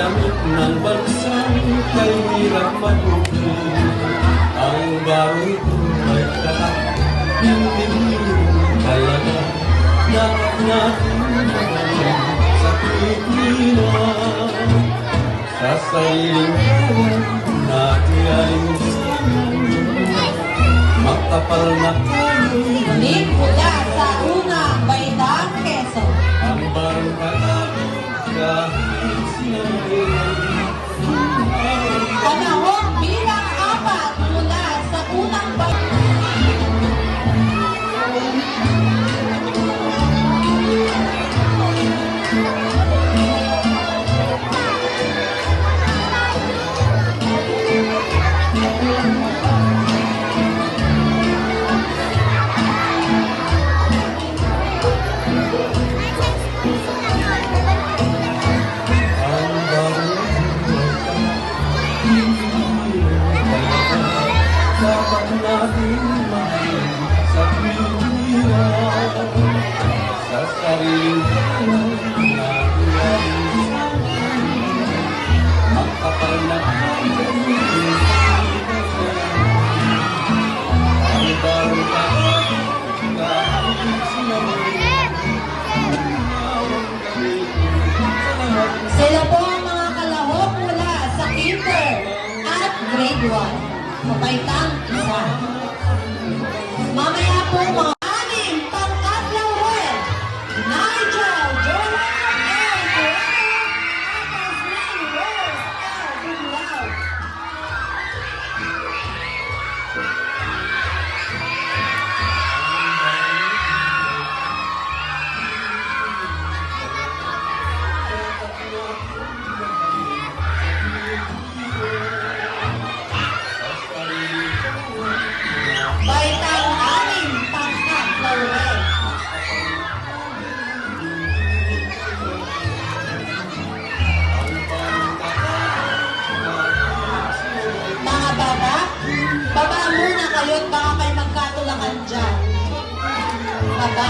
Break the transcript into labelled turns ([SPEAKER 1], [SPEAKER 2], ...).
[SPEAKER 1] Ginamit ng bansang kay hirap mabuti. Ang barong ito ay kahit hindi talaga dapat natin magaling sa Pilipinas. Sa sariling kawan natin ay makapal na kanin.
[SPEAKER 2] Muli mula sa unang Baitang, Quezon.
[SPEAKER 1] Ang barong katawin kahit sinabihan.
[SPEAKER 2] Panahon bilang 4 mula sa unang Baitang.
[SPEAKER 1] Dapat natin mahal sa Pilipinas. Sa sariling kawan natin ay makapal na kanin. Ang barong katawin kahit sinabihan.
[SPEAKER 2] Sila po ang mga kalahok mula sa Kinder at Grade 1. Baitang isa. Mamaya po mga 6 pangkat laurel. Nigel Joel L. Casmin Rose L. Dumlao. Baitang 6 pangkat laurel. Mga baba, baba muna kayo at baka kayo magkatulakan dyan. Baba.